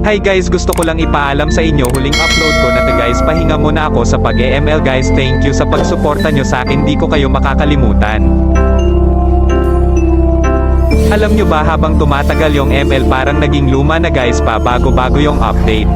Hi guys, gusto ko lang ipaalam sa inyo, huling upload ko na to guys, pahinga muna ako sa pag-EML guys. Thank you sa pagsuporta nyo sa akin, di ko kayo makakalimutan. Alam nyo ba, habang tumatagal yung ML parang naging luma na guys, pa bago-bago yung update.